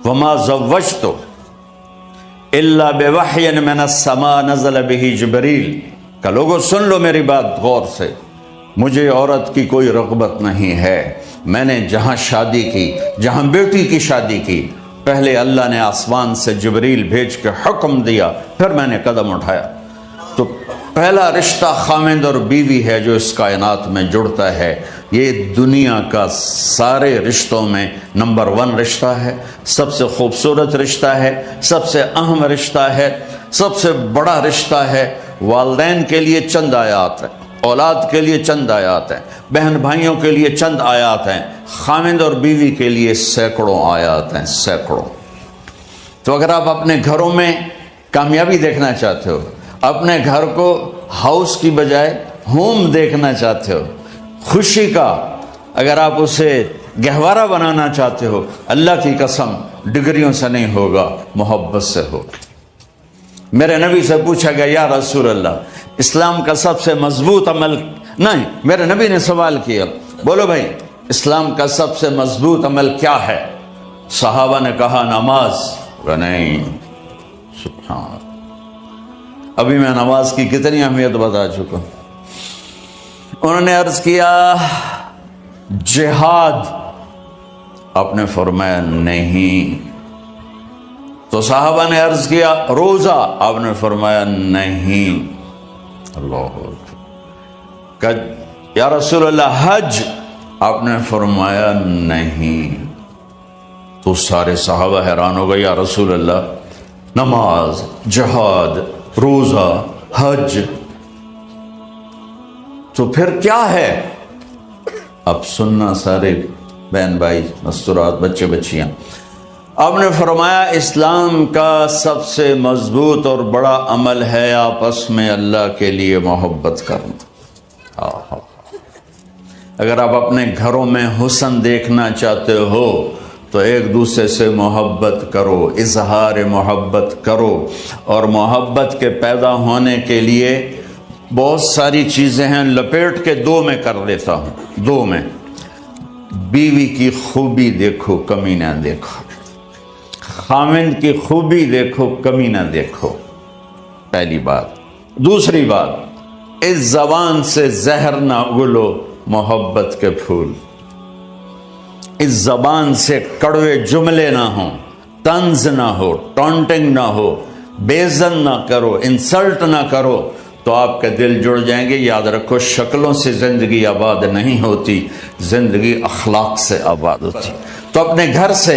وما زوجت الا بوحی من السماء نزل به جبریل۔ کہ لوگوں سن لو میری بات غور سے، مجھے عورت کی کوئی رغبت نہیں ہے، میں نے جہاں شادی کی، جہاں بیٹی کی شادی کی، پہلے اللہ نے آسمان سے جبریل بھیج کے حکم دیا، پھر میں نے قدم اٹھایا۔ تو پہلا رشتہ خاوند اور بیوی ہے جو اس کائنات میں جڑتا ہے۔ یہ دنیا کا سارے رشتوں میں نمبر 1 رشتہ ہے، سب سے خوبصورت رشتہ ہے، سب سے اہم رشتہ ہے، سب سے بڑا رشتہ ہے۔ والدین کے لیے چند آیات ہیں، اولاد کے لیے چند آیات ہیں، بہن بھائیوں کے لیے چند آیات ہیں، خاوند اور بیوی کے لیے سینکڑوں آیات ہیں، سینکڑوں۔ تو اگر آپ اپنے گھروں میں کامیابی دیکھنا چاہتے ہو، اپنے گھر کو ہاؤس کی بجائے ہوم دیکھنا چاہتے ہو، خوشی کا اگر آپ اسے گہوارہ بنانا چاہتے ہو، اللہ کی قسم ڈگریوں سے نہیں ہوگا، محبت سے ہوگا۔ میرے نبی سے پوچھا گیا یا رسول اللہ اسلام کا سب سے مضبوط عمل، نہیں میرے نبی نے سوال کیا، بولو بھائی اسلام کا سب سے مضبوط عمل کیا ہے؟ صحابہ نے کہا نماز۔ نہیں، سبحان اللہ، ابھی میں نماز کی کتنی اہمیت بتا چکا ہوں۔ انہوں نے عرض کیا جہاد، آپ نے فرمایا نہیں۔ تو صحابہ نے عرض کیا روزہ، آپ نے فرمایا نہیں۔ اللہ اکبر۔ یا رسول اللہ حج، آپ نے فرمایا نہیں۔ تو سارے صحابہ حیران ہو گئے، یا رسول اللہ نماز، جہاد، روزہ، حج، تو پھر کیا ہے؟ اب سننا سارے بہن بھائی، مستورات، بچے بچیاں، آپ نے فرمایا اسلام کا سب سے مضبوط اور بڑا عمل ہے آپس میں اللہ کے لیے محبت کرنا۔ اگر آپ اپنے گھروں میں حسن دیکھنا چاہتے ہو تو ایک دوسرے سے محبت کرو، اظہار محبت کرو، اور محبت کے پیدا ہونے کے لیے بہت ساری چیزیں ہیں، لپیٹ کے 2 میں کر لیتا ہوں، 2 میں۔ بیوی کی خوبی دیکھو، کمی نہ دیکھو، خاوند کی خوبی دیکھو، کمی نہ دیکھو، پہلی بات۔ دوسری بات، اس زبان سے زہر نہ اگلو محبت کے پھول، اس زبان سے کڑوے جملے نہ ہوں، طنز نہ ہو، ٹونٹنگ نہ ہو، بیزن نہ کرو، انسلٹ نہ کرو، تو آپ کے دل جڑ جائیں گے۔ یاد رکھو شکلوں سے زندگی آباد نہیں ہوتی، زندگی اخلاق سے آباد ہوتی۔ تو اپنے گھر سے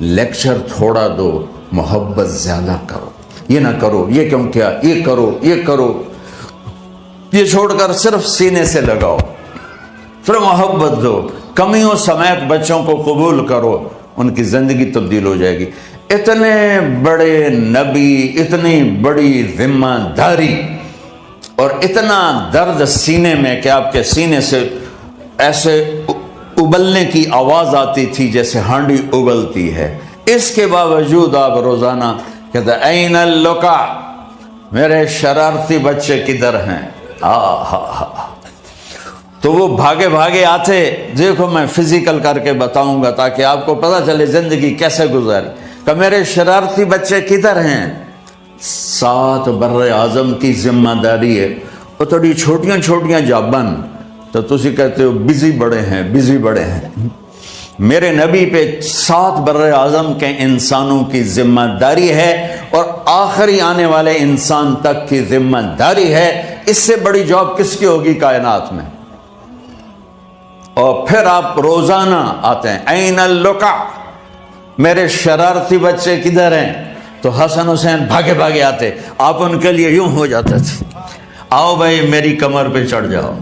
لیکچر تھوڑا دو، محبت زیادہ کرو، یہ نہ کرو، یہ کیوں کیا، یہ کرو، یہ کرو، یہ چھوڑ کر صرف سینے سے لگاؤ، صرف محبت دو، کمیوں سمیت بچوں کو قبول کرو، ان کی زندگی تبدیل ہو جائے گی۔ اتنے بڑے نبی، اتنی بڑی ذمہ داری اور اتنا درد سینے میں کہ آپ کے سینے سے ایسے ابلنے کی آواز آتی تھی جیسے ہانڈی ابلتی ہے، اس کے باوجود آپ روزانہ کہتے این اللقا، میرے شرارتی بچے کدھر ہیں؟ تو وہ بھاگے بھاگے آتے، دیکھو میں فزیکل کر کے بتاؤں گا تاکہ آپ کو پتہ چلے زندگی کیسے گزاری، کہ میرے شرارتی بچے کدھر ہیں؟ 7 بر اعظم کی ذمہ داری ہے، وہ تھوڑی چھوٹیاں چھوٹیاں جابن تو تسی کہتے ہو بزی بڑے ہیں، بزی بڑے ہیں۔ میرے نبی پہ 7 بر اعظم کے انسانوں کی ذمہ داری ہے اور آخری آنے والے انسان تک کی ذمہ داری ہے، اس سے بڑی جاب کس کی ہوگی کائنات میں؟ اور پھر آپ روزانہ آتے ہیں این اللقا، میرے شرارتی بچے کدھر ہیں؟ تو حسن حسین بھاگے بھاگے آتے، آپ ان کے لیے یوں ہو جاتے تھے، آؤ بھائی میری کمر پہ چڑھ جاؤ۔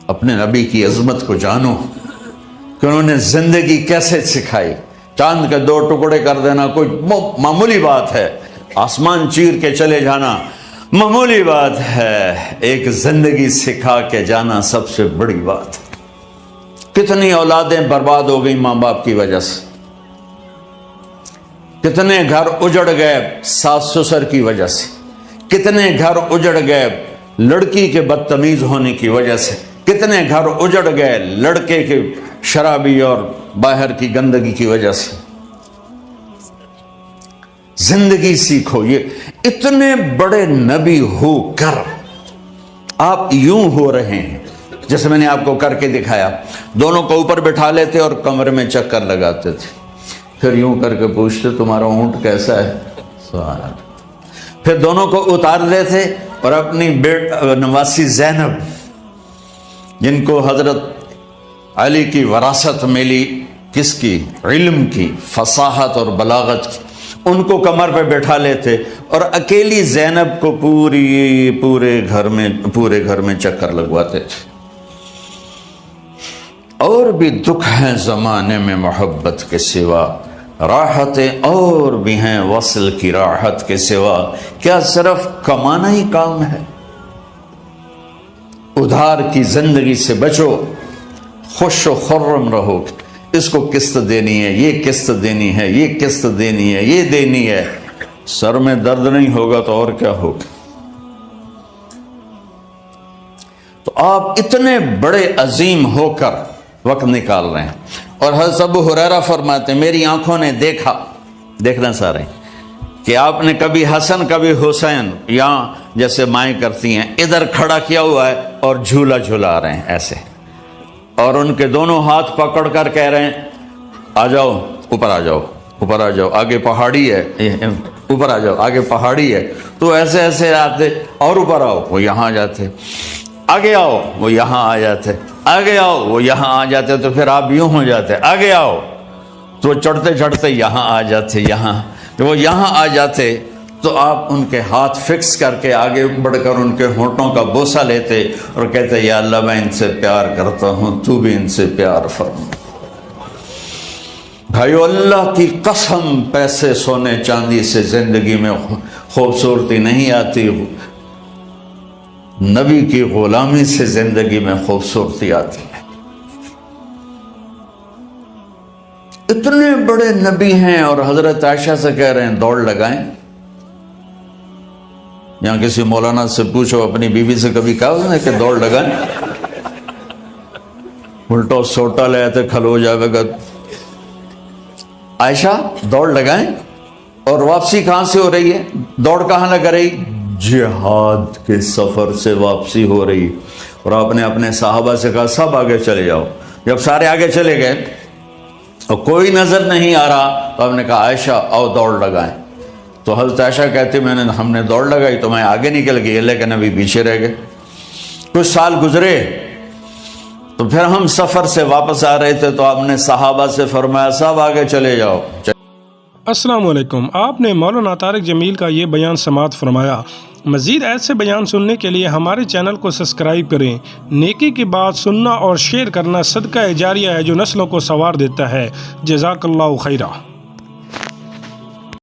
اپنے نبی کی عظمت کو جانو کہ انہوں نے زندگی کیسے سکھائی۔ چاند کے 2 ٹکڑے کر دینا کوئی معمولی بات ہے، آسمان چیر کے چلے جانا معمولی بات ہے، ایک زندگی سکھا کے جانا سب سے بڑی بات ہے۔ کتنی اولادیں برباد ہو گئی ماں باپ کی وجہ سے، کتنے گھر اجڑ گئے ساس سسر کی وجہ سے، کتنے گھر اجڑ گئے لڑکی کے بدتمیز ہونے کی وجہ سے، کتنے گھر اجڑ گئے لڑکے کے شرابی اور باہر کی گندگی کی وجہ سے۔ زندگی سیکھو، یہ اتنے بڑے نبی ہو کر آپ یوں ہو رہے ہیں جیسے میں نے آپ کو کر کے دکھایا، دونوں کو اوپر بٹھا لیتے اور کمرے میں چکر لگاتے تھے، پھر یوں کر کے پوچھتے تمہارا اونٹ کیسا ہے؟ پھر دونوں کو اتار دیتے اور اپنی نواسی زینب جن کو حضرت علی کی وراثت ملی، کس کی؟ علم کی، فصاحت اور بلاغت کی، ان کو کمر پہ بٹھا لیتے اور اکیلی زینب کو پورے گھر میں چکر لگواتے تھے۔ اور بھی دکھ ہیں زمانے میں محبت کے سوا، راحتیں اور بھی ہیں وصل کی راحت کے سوا، کیا صرف کمانا ہی کام ہے؟ ادھار کی زندگی سے بچو، خوش و خرم رہو، اس کو قسط دینی ہے، یہ قسط دینی ہے، یہ قسط دینی ہے، یہ دینی ہے، سر میں درد نہیں ہوگا تو اور کیا ہوگا؟ تو آپ اتنے بڑے عظیم ہو کر وقت نکال رہے ہیں، اور حضرت ابو ہریرہ فرماتے ہیں میری آنکھوں نے دیکھنا سارے کہ آپ نے کبھی حسن کبھی حسین یہاں جیسے مائیں کرتی ہیں ادھر کھڑا کیا ہوا ہے اور جھولا جھولا رہے ہیں ایسے، اور ان کے دونوں ہاتھ پکڑ کر کہہ رہے ہیں آ جاؤ اوپر، آ جاؤ اوپر، آ جاؤ، آگے پہاڑی ہے، اوپر آ جاؤ، آگے پہاڑی ہے۔ تو ایسے ایسے آتے اور اوپر آؤ، وہ یہاں آ جاتے، آگے آؤ، وہ یہاں آ جاتے، آگے آؤ، وہ یہاں آ جاتے، تو پھر آپ یوں ہو جاتے، آگے آؤ، تو چڑھتے چڑھتے یہاں آ جاتے، یہاں وہ یہاں آ جاتے، تو آپ ان کے ہاتھ فکس کر کے آگے بڑھ کر ان کے ہونٹوں کا بوسہ لیتے اور کہتے یا اللہ میں ان سے پیار کرتا ہوں، تو بھی ان سے پیار فرما۔ بھائیو اللہ کی قسم، پیسے سونے چاندی سے زندگی میں خوبصورتی نہیں آتی، نبی کی غلامی سے زندگی میں خوبصورتی آتی ہے۔ اتنے بڑے نبی ہیں اور حضرت عائشہ سے کہہ رہے ہیں دوڑ لگائیں۔ یہاں کسی مولانا سے پوچھو اپنی بیوی سے کبھی کہا اس نے کہ دوڑ لگائیں؟ الٹا سوٹا لے آتے کھل ہو جائے گا۔ عائشہ دوڑ لگائیں، اور واپسی کہاں سے ہو رہی ہے؟ دوڑ کہاں لگ رہی؟ جہاد کے سفر سے واپسی ہو رہی، اور آپ نے اپنے صحابہ سے کہا سب آگے چلے جاؤ۔ جب سارے آگے چلے گئے اور کوئی نظر نہیں آ رہا تو آپ نے کہا عائشہ آؤ دوڑ لگائیں۔ تو حضرت عائشہ کہتی ہم نے دوڑ لگائی تو میں آگے نکل گئی، لیکن ابھی پیچھے رہ گئے۔ کچھ سال گزرے تو پھر ہم سفر سے واپس آ رہے تھے تو آپ نے صحابہ سے فرمایا صاحب آگے چلے جاؤ. السلام علیکم. آپ نے مولانا طارق جمیل کا یہ بیان سماعت فرمایا. مزید ایسے بیان سننے کے لیے ہمارے چینل کو سبسکرائب کریں. نیکی کی بات سننا اور شیئر کرنا صدقہ جاریہ ہے جو نسلوں کو سنوار دیتا ہے. جزاک اللہ خیرہ.